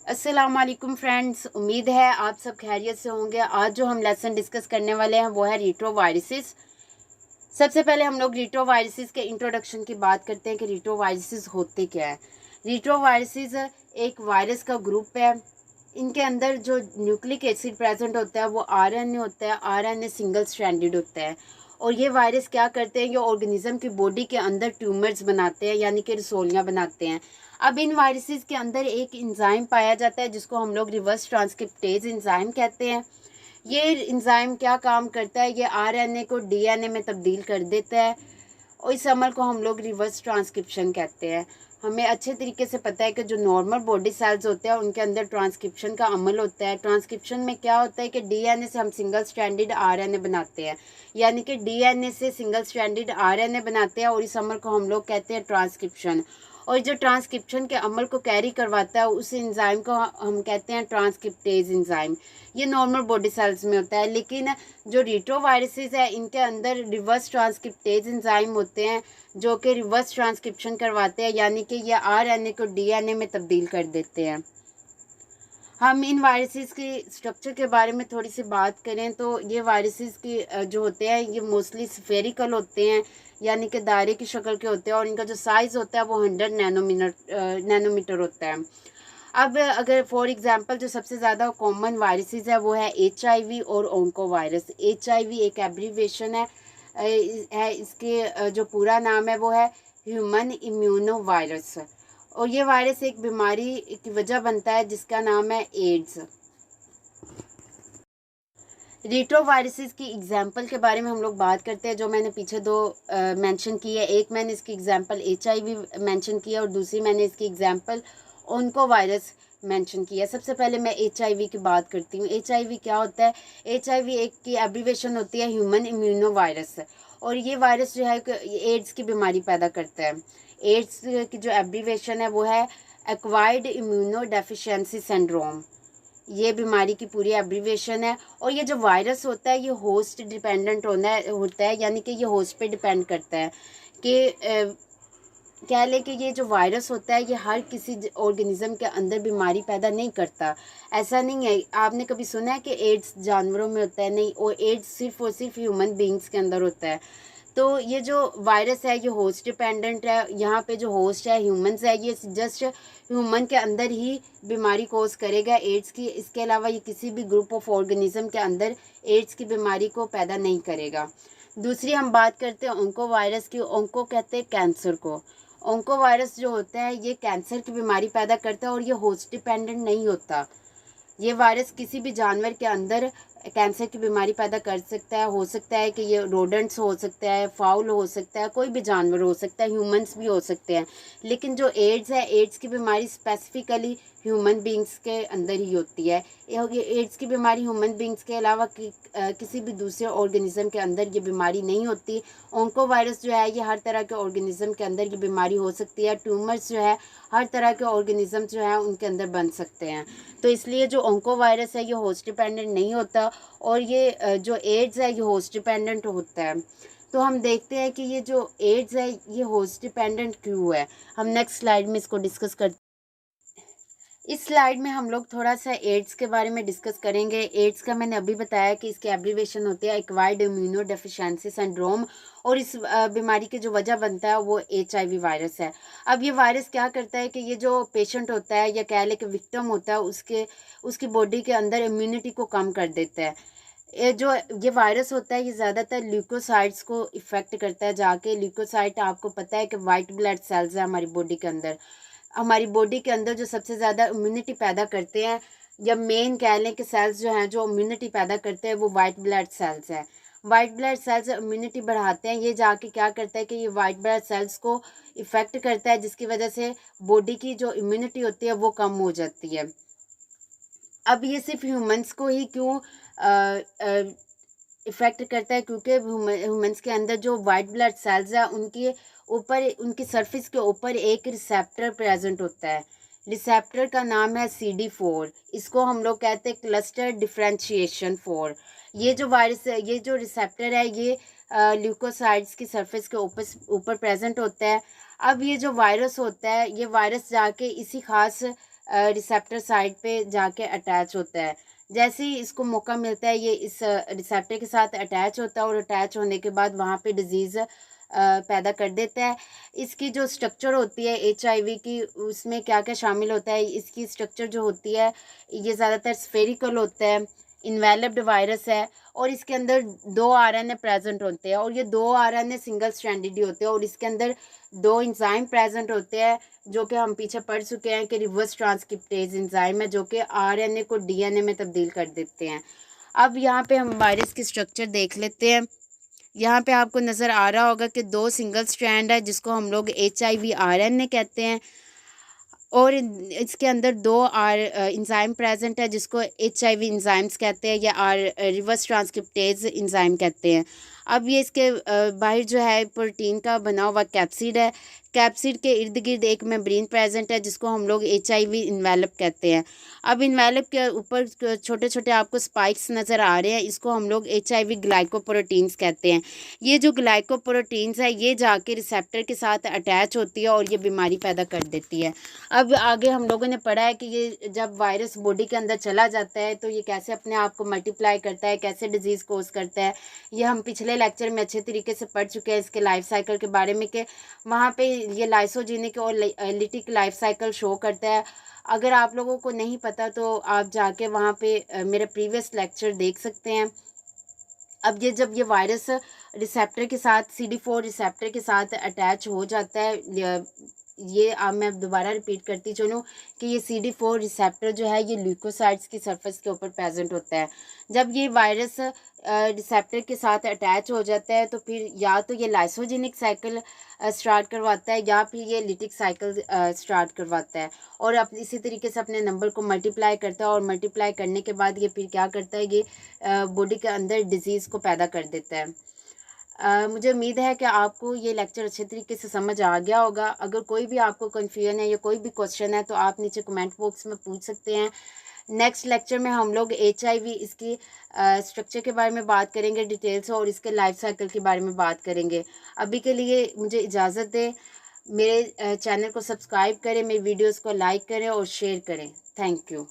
अस्सलाम वालेकुम फ्रेंड्स, उम्मीद है आप सब खैरियत से होंगे। आज जो हम लेसन डिस्कस करने वाले हैं वो है रीट्रोवायरसिस। सबसे पहले हम लोग रीट्रोवायरसिस के इंट्रोडक्शन की बात करते हैं कि रीट्रोवायरसिस होते क्या है। रीट्रोवायरसिस एक वायरस का ग्रुप है। इनके अंदर जो न्यूक्लिक एसिड प्रेजेंट होता है वो आरएनए होता है। आरएनए सिंगल स्ट्रैंडेड होता है और ये वायरस क्या करते हैं, ये ऑर्गेनिज्म की बॉडी के अंदर ट्यूमर्स बनाते हैं, यानी कि रसोलियाँ बनाते हैं। अब इन वायरसेस के अंदर एक इंजाइम पाया जाता है जिसको हम लोग रिवर्स ट्रांसक्रिप्टेज इंजाइम कहते हैं। ये इंजाइम क्या काम करता है, ये आरएनए को डीएनए में तब्दील कर देता है और इस अमल को हम लोग रिवर्स ट्रांसक्रिप्शन कहते हैं। हमें अच्छे तरीके से पता है कि जो नॉर्मल बॉडी सेल्स होते हैं उनके अंदर ट्रांसक्रिप्शन का अमल होता है। ट्रांसक्रिप्शन में क्या होता है कि डीएनए से हम सिंगल स्ट्रैंडेड आरएनए बनाते हैं, यानी कि डीएनए से सिंगल स्ट्रैंडेड आरएनए बनाते हैं और इस अमल को हम लोग कहते हैं ट्रांसक्रिप्शन। और जो ट्रांसक्रिप्शन के अमल को कैरी करवाता है उस एंजाइम को हम कहते हैं ट्रांसक्रिप्टेज एंजाइम। ये नॉर्मल बॉडी सेल्स में होता है, लेकिन जो रीट्रोवायरसेस है इनके अंदर रिवर्स ट्रांसक्रिप्टेज एंजाइम होते हैं जो कि रिवर्स ट्रांसक्रिप्शन करवाते हैं, यानी कि ये आरएनए को डीएनए में तब्दील कर देते हैं। हम इन वायरसेस के स्ट्रक्चर के बारे में थोड़ी सी बात करें तो ये वायरसेस के जो होते हैं ये मोस्टली स्फेरिकल होते हैं, यानी कि दायरे की शक्ल के होते हैं और इनका जो साइज़ होता है वो 100 नैनोमीटर होता है। अब अगर फॉर एग्जांपल जो सबसे ज़्यादा कॉमन वायरसेस है वो है एचआईवी और ओंको वायरस। एचआईवी एक एब्रीविएशन इसके जो पूरा नाम है वो है ह्यूमन इम्यूनो वायरस और ये वायरस एक बीमारी की वजह बनता है जिसका नाम है एड्स। रीट्रोवायरसेस की एग्जाम्पल के बारे में हम लोग बात करते हैं, जो मैंने पीछे दो मेंशन की है। एक मैंने इसकी एग्जाम्पल एचआईवी मेंशन किया और दूसरी मैंने इसकी एग्जाम्पल ओंको वायरस मेंशन किया। सबसे पहले मैं एचआईवी की बात करती हूँ। एचआईवी क्या होता है? एचआईवी एक की एब्रीविएशन होती है ह्यूमन इम्यूनो वायरस और ये वायरस जो है एड्स की बीमारी पैदा करता है। एड्स की जो एब्रीविएशन है वो है एक्वायर्ड इम्यूनो डेफिशिएंसी सिंड्रोम। ये बीमारी की पूरी एब्रीविएशन है और ये जो वायरस होता है ये होस्ट डिपेंडेंट होता है, यानी कि ये होस्ट पे डिपेंड करता है कि कह लें कि ये जो वायरस होता है ये हर किसी ऑर्गेनिज्म के अंदर बीमारी पैदा नहीं करता। ऐसा नहीं है, आपने कभी सुना है कि एड्स जानवरों में होता है? नहीं, और एड्स सिर्फ और सिर्फ ह्यूमन बींग्स के अंदर होता है। तो ये जो वायरस है ये होस्ट डिपेंडेंट है। यहाँ पे जो होस्ट है ह्यूमंस है, ये जस्ट ह्यूमन के अंदर ही बीमारी कोज करेगा एड्स की। इसके अलावा ये किसी भी ग्रुप ऑफ ऑर्गेनिज्म के अंदर एड्स की बीमारी को पैदा नहीं करेगा। दूसरी हम बात करते हैं ओंको वायरस की। ओंको कहते हैं कैंसर को। ओंको वायरस जो होता है ये कैंसर की बीमारी पैदा करता है और ये होस्ट डिपेंडेंट नहीं होता। ये वायरस किसी भी जानवर के अंदर कैंसर की बीमारी पैदा कर सकता है। हो सकता है कि ये रोडेंट्स हो सकता है, फाउल हो सकता है, कोई भी जानवर हो सकता है, ह्यूमंस भी हो सकते हैं। लेकिन जो एड्स है, एड्स की बीमारी स्पेसिफिकली ह्यूमन बींग्स के अंदर ही होती है। ये एड्स की बीमारी ह्यूमन बींग्स के अलावा किसी भी दूसरे ऑर्गेनिज्म के अंदर ये बीमारी नहीं होती। ओंको वायरस जो है ये हर तरह के ऑर्गेनिज्म के अंदर ये बीमारी हो सकती है। ट्यूमर्स जो है हर तरह के ऑर्गेनिज्म जो है उनके अंदर बन सकते हैं। तो इसलिए जो ओंको वायरस है ये होस्ट डिपेंडेंट नहीं होता और ये जो एड्स है ये होस्ट डिपेंडेंट होता है। तो हम देखते हैं कि ये जो एड्स है ये होस्ट डिपेंडेंट क्यों है। हम नेक्स्ट स्लाइड में इसको डिस्कस करते हैं। इस स्लाइड में हम लोग थोड़ा सा एड्स के बारे में डिस्कस करेंगे। एड्स का मैंने अभी बताया कि इसकी एब्रीविएशन होती है एक्वायर्ड इम्यूनो डेफिशिएंसी सिंड्रोम और इस बीमारी की जो वजह बनता है वो एचआईवी वायरस है। अब ये वायरस क्या करता है कि ये जो पेशेंट होता है या कह लें कि विक्टिम होता है उसकी बॉडी के अंदर इम्यूनिटी को कम कर देता है। ये वायरस होता है ये ज़्यादातर ल्यूकोसाइट्स को इफ़ेक्ट करता है जाके। ल्यूकोसाइट आपको पता है कि वाइट ब्लड सेल्स है हमारी बॉडी के अंदर। हमारी बॉडी के अंदर जो सबसे ज़्यादा इम्यूनिटी पैदा करते हैं या मेन कह लें कि सेल्स जो हैं जो इम्यूनिटी पैदा करते हैं वो वाइट ब्लड सेल्स हैं। वाइट ब्लड सेल्स इम्यूनिटी बढ़ाते हैं। ये जाके क्या करता है कि ये वाइट ब्लड सेल्स को इफ़ेक्ट करता है जिसकी वजह से बॉडी की जो इम्यूनिटी होती है वो कम हो जाती है। अब ये सिर्फ ह्यूमंस को ही क्यों इफ़ेक्ट करता है? क्योंकि ह्यूमंस के अंदर जो वाइट ब्लड सेल्स है उनके ऊपर, उनकी सरफेस के ऊपर एक रिसेप्टर प्रेजेंट होता है। रिसेप्टर का नाम है CD4। इसको हम लोग कहते हैं क्लस्टर डिफरेंशिएशन 4। ये जो वायरस है, ये जो रिसेप्टर है ये ल्यूकोसाइट्स की सरफेस के ऊपर प्रेजेंट होता है। अब ये जो वायरस होता है ये वायरस जाके इसी खास रिसेप्टर साइड पे जाके अटैच होता है। जैसे ही इसको मौका मिलता है ये इस रिसेप्टर के साथ अटैच होता है और अटैच होने के बाद वहाँ पे डिजीज़ पैदा कर देता है। इसकी जो स्ट्रक्चर होती है HIV की, उसमें क्या-क्या शामिल होता है, इसकी स्ट्रक्चर जो होती है ये ज़्यादातर स्फेरिकल होता है, इन्वेलप्ड वायरस है और इसके अंदर 2 RNA प्रेज़ेंट होते हैं और ये 2 RNA सिंगल स्ट्रैंडेड ही होते हैं और इसके अंदर 2 एंजाइम प्रेज़ेंट होते हैं जो कि हम पीछे पढ़ चुके हैं कि रिवर्स ट्रांसक्रिप्टेज़ एंजाइम है जो कि RNA को DNA में तब्दील कर देते हैं। अब यहाँ पे हम वायरस की स्ट्रक्चर देख लेते हैं। यहाँ पे आपको नज़र आ रहा होगा कि 2 सिंगल स्ट्रैंड है जिसको हम लोग HIV RNA कहते हैं और इसके अंदर 2 एंजाइम प्रेजेंट है जिसको HIV एंजाइम्स कहते हैं या रिवर्स ट्रांसक्रिप्टेज एंजाइम कहते हैं। अब ये इसके बाहर जो है प्रोटीन का बना हुआ कैप्सिड है। कैप्सिड के इर्द गिर्द एक मेम्ब्रेन प्रेजेंट है जिसको हम लोग HIV इन्वेलप कहते हैं। अब इन्वेलप के ऊपर छोटे छोटे आपको स्पाइक्स नज़र आ रहे हैं, इसको हम लोग HIV ग्लाइकोप्रोटीन्स कहते हैं। ये जो ग्लाइकोप्रोटीन्स है ये जाके रिसेप्टर के साथ अटैच होती है और ये बीमारी पैदा कर देती है। अब आगे हम लोगों ने पढ़ा है कि ये जब वायरस बॉडी के अंदर चला जाता है तो ये कैसे अपने आप को मल्टीप्लाई करता है, कैसे डिजीज़ कोज करता है, ये हम पिछले लेक्चर में अच्छे तरीके से पढ़ चुके हैं इसके लाइफ साइकिल के बारे में कि वहाँ पे ये लाइसोजेनिक और लिटिक लाइफ साइकिल शो करता है। अगर आप लोगों को नहीं पता तो आप जाके वहाँ पे मेरे प्रीवियस लेक्चर देख सकते हैं। अब ये जब ये वायरस रिसेप्टर के साथ CD4 रिसेप्टर के साथ अटैच हो जाता है, ये अब मैं दोबारा रिपीट करती चलूँ कि ये CD4 रिसेप्टर जो है ये ल्यूकोसाइट्स की सरफेस के ऊपर प्रेजेंट होता है। जब ये वायरस रिसेप्टर के साथ अटैच हो जाता है तो फिर या तो ये लाइसोजेनिक साइकिल स्टार्ट करवाता है या फिर ये लिटिक साइकिल स्टार्ट करवाता है और अब इसी तरीके से अपने नंबर को मल्टीप्लाई करता है और मल्टीप्लाई करने के बाद ये फिर क्या करता है, ये बॉडी के अंदर डिजीज़ को पैदा कर देता है। मुझे उम्मीद है कि आपको ये लेक्चर अच्छे तरीके से समझ आ गया होगा। अगर कोई भी आपको कन्फ्यूजन है या कोई भी क्वेश्चन है तो आप नीचे कमेंट बॉक्स में पूछ सकते हैं। नेक्स्ट लेक्चर में हम लोग HIV इसकी स्ट्रक्चर के बारे में बात करेंगे डिटेल से और इसके लाइफ साइकिल के बारे में बात करेंगे। अभी के लिए मुझे इजाज़त दें। मेरे चैनल को सब्सक्राइब करें, मेरी वीडियोज़ को लाइक करें और शेयर करें। Thank you.